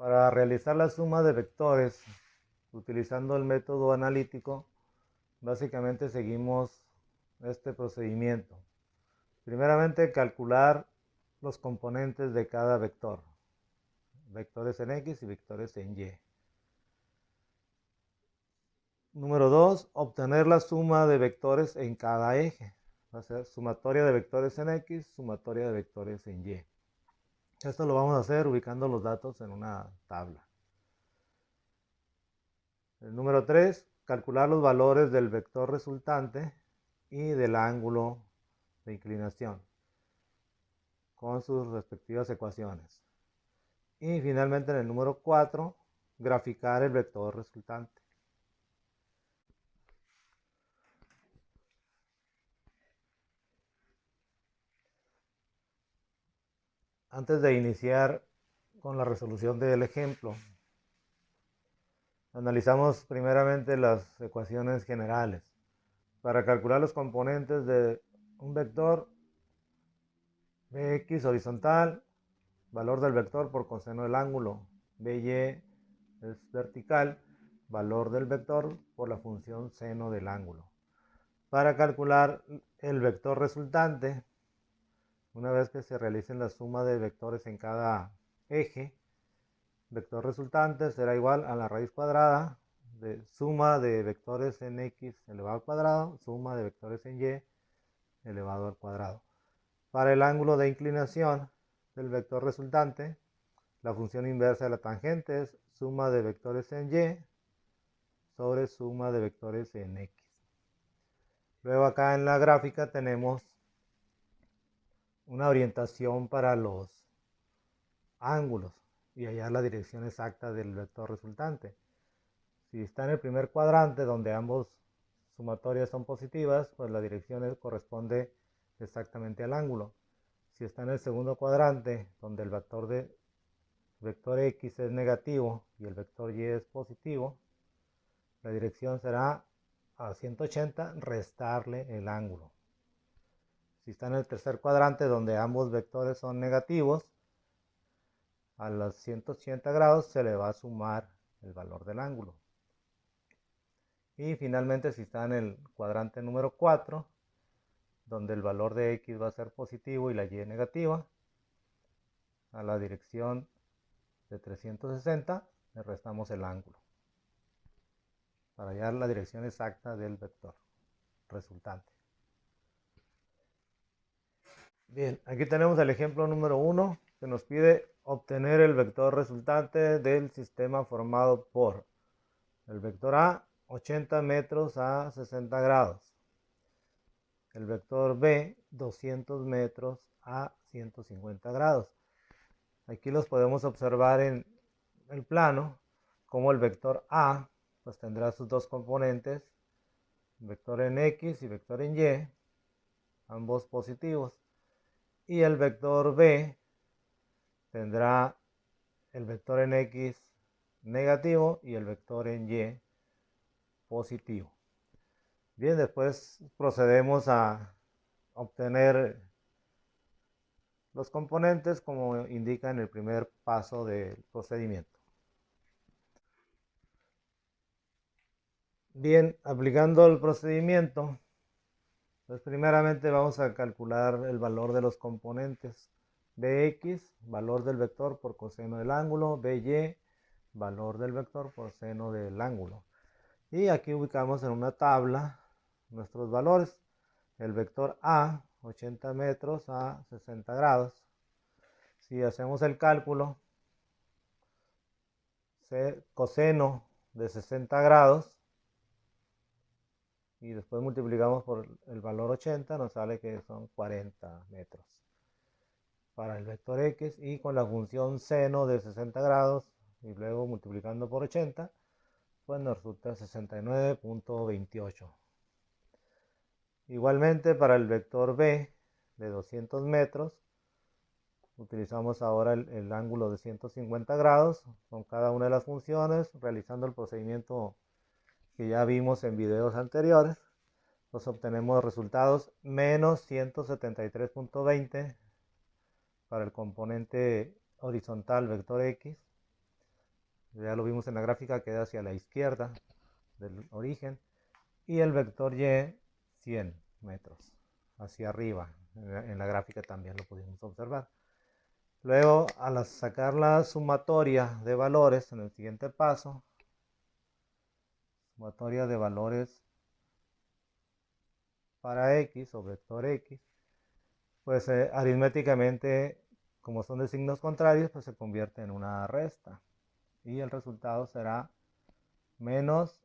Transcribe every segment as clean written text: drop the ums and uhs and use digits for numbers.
Para realizar la suma de vectores utilizando el método analítico, básicamente seguimos este procedimiento. Primeramente, calcular los componentes de cada vector, vectores en X y vectores en Y. Número 2, obtener la suma de vectores en cada eje. Va a ser sumatoria de vectores en X, sumatoria de vectores en Y. Esto lo vamos a hacer ubicando los datos en una tabla. El número 3, calcular los valores del vector resultante y del ángulo de inclinación con sus respectivas ecuaciones. Y finalmente en el número 4, graficar el vector resultante. Antes de iniciar con la resolución del ejemplo, analizamos primeramente las ecuaciones generales. Para calcular los componentes de un vector, Bx horizontal, valor del vector por coseno del ángulo. By es vertical, valor del vector por la función seno del ángulo. Para calcular el vector resultante, una vez que se realicen la suma de vectores en cada eje, vector resultante será igual a la raíz cuadrada de suma de vectores en X elevado al cuadrado, suma de vectores en Y elevado al cuadrado. Para el ángulo de inclinación del vector resultante, la función inversa de la tangente es suma de vectores en Y sobre suma de vectores en X. Luego acá en la gráfica tenemos una orientación para los ángulos y hallar la dirección exacta del vector resultante. Si está en el primer cuadrante donde ambos sumatorias son positivas, pues la dirección corresponde exactamente al ángulo. Si está en el segundo cuadrante donde el vector X es negativo y el vector Y es positivo, la dirección será a 180 restarle el ángulo. Si está en el tercer cuadrante donde ambos vectores son negativos, a los 180 grados se le va a sumar el valor del ángulo. Y finalmente si está en el cuadrante número 4, donde el valor de X va a ser positivo y la Y negativa, a la dirección de 360 le restamos el ángulo para hallar la dirección exacta del vector resultante. Bien, aquí tenemos el ejemplo número 1 que nos pide obtener el vector resultante del sistema formado por el vector A, 80 metros a 60 grados, el vector B, 200 metros a 150 grados. Aquí los podemos observar en el plano, como el vector A pues tendrá sus dos componentes, vector en X y vector en Y, ambos positivos, y el vector B tendrá el vector en X negativo y el vector en Y positivo. Bien, después procedemos a obtener los componentes como indica en el primer paso del procedimiento. Bien, aplicando el procedimiento, pues primeramente vamos a calcular el valor de los componentes. Bx, valor del vector por coseno del ángulo. By, valor del vector por seno del ángulo. Y aquí ubicamos en una tabla nuestros valores. El vector A, 80 metros a 60 grados. Si hacemos el cálculo, coseno de 60 grados y después multiplicamos por el valor 80, nos sale que son 40 metros para el vector X, y con la función seno de 60 grados y luego multiplicando por 80, pues nos resulta 69.28. Igualmente para el vector B de 200 metros, utilizamos ahora el ángulo de 150 grados con cada una de las funciones, realizando el procedimiento que ya vimos en videos anteriores. Pues obtenemos resultados menos 173.20 para el componente horizontal vector X, Ya lo vimos en la gráfica, queda hacia la izquierda del origen. Y el vector y 100 metros hacia arriba. En la gráfica también lo pudimos observar. Luego, al sacar la sumatoria de valores en el siguiente paso, sumatoria de valores para x o vector x, pues aritméticamente, como son de signos contrarios, pues se convierte en una resta. Y el resultado será menos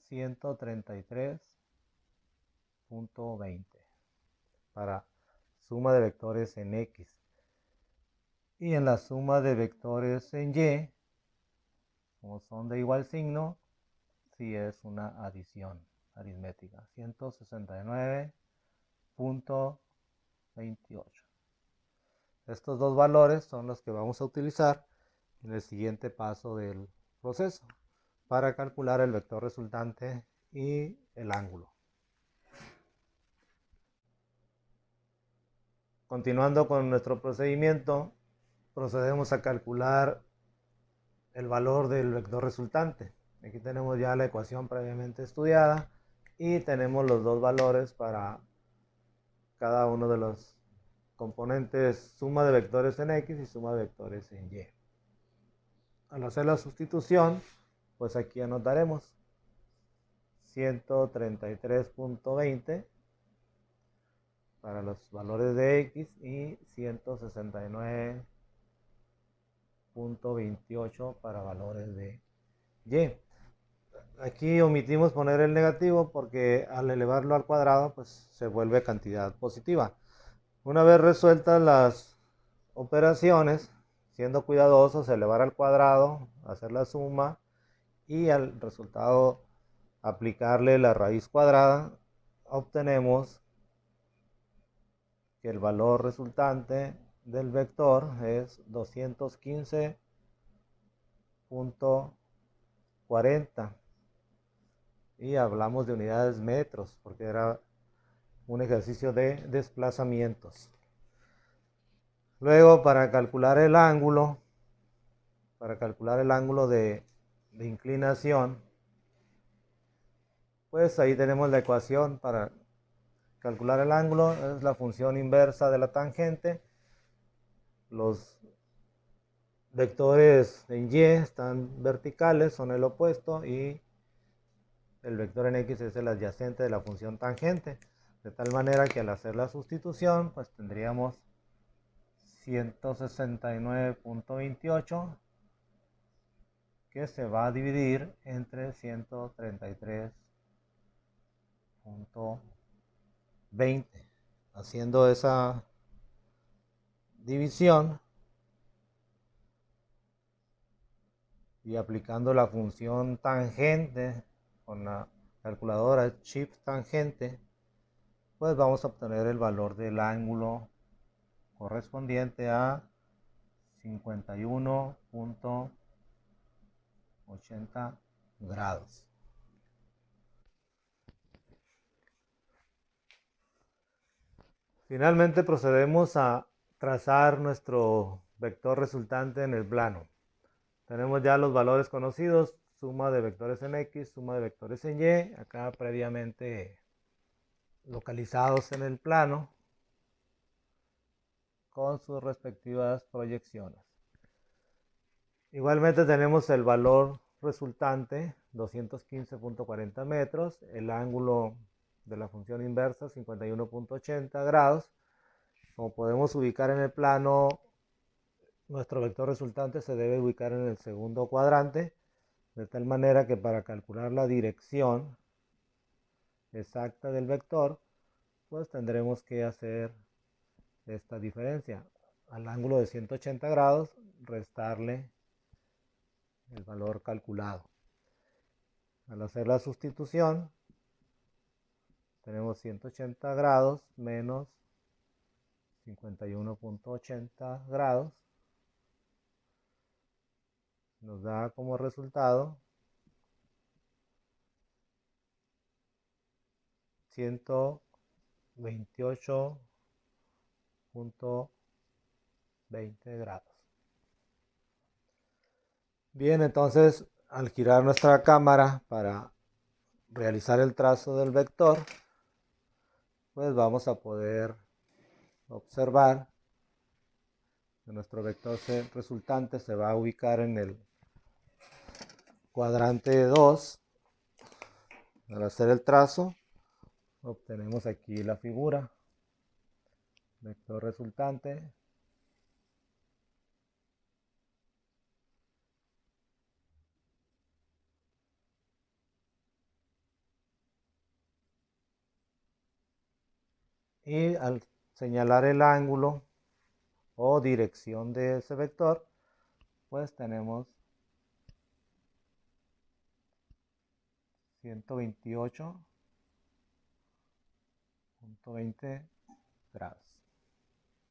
133.20 para suma de vectores en x. Y en la suma de vectores en y, como son de igual signo, sí es una adición aritmética. 169.28. Estos dos valores son los que vamos a utilizar en el siguiente paso del proceso para calcular el vector resultante y el ángulo. Continuando con nuestro procedimiento, procedemos a calcular el valor del vector resultante. Aquí tenemos ya la ecuación previamente estudiada y tenemos los dos valores para cada uno de los componentes, suma de vectores en x y suma de vectores en y. Al hacer la sustitución, pues aquí anotaremos 133.20 para los valores de x y 169.28 para valores de y. Aquí omitimos poner el negativo porque al elevarlo al cuadrado pues se vuelve cantidad positiva. Una vez resueltas las operaciones, siendo cuidadosos, elevar al cuadrado, hacer la suma y al resultado aplicarle la raíz cuadrada, obtenemos que el valor resultante del vector es 215.40 y hablamos de unidades metros porque era un ejercicio de desplazamientos. Luego, para calcular el ángulo de inclinación, pues ahí tenemos la ecuación para calcular el ángulo, es la función inversa de la tangente. Los vectores en y están verticales, son el opuesto, y el vector en x es el adyacente de la función tangente. De tal manera que al hacer la sustitución, pues tendríamos 169.28 que se va a dividir entre 133.20. Haciendo esa división y aplicando la función tangente con la calculadora shift tangente, pues vamos a obtener el valor del ángulo correspondiente a 51.80 grados. Finalmente procedemos a trazar nuestro vector resultante en el plano. Tenemos ya los valores conocidos, suma de vectores en x, suma de vectores en y, acá previamente localizados en el plano con sus respectivas proyecciones. Igualmente tenemos el valor resultante, 215.40 metros, el ángulo de la función inversa, 51.80 grados. Como podemos ubicar en el plano, nuestro vector resultante se debe ubicar en el segundo cuadrante, de tal manera que para calcular la dirección exacta del vector, pues tendremos que hacer esta diferencia. Al ángulo de 180 grados, restarle el valor calculado. Al hacer la sustitución, tenemos 180 grados menos 51.80 grados. Nos da como resultado 128.20 grados. Bien, entonces al girar nuestra cámara para realizar el trazo del vector, pues vamos a poder observar que nuestro vector resultante se va a ubicar en el cuadrante 2. Al hacer el trazo, obtenemos aquí la figura. Vector resultante. Y al señalar el ángulo o dirección de ese vector, pues tenemos 128.20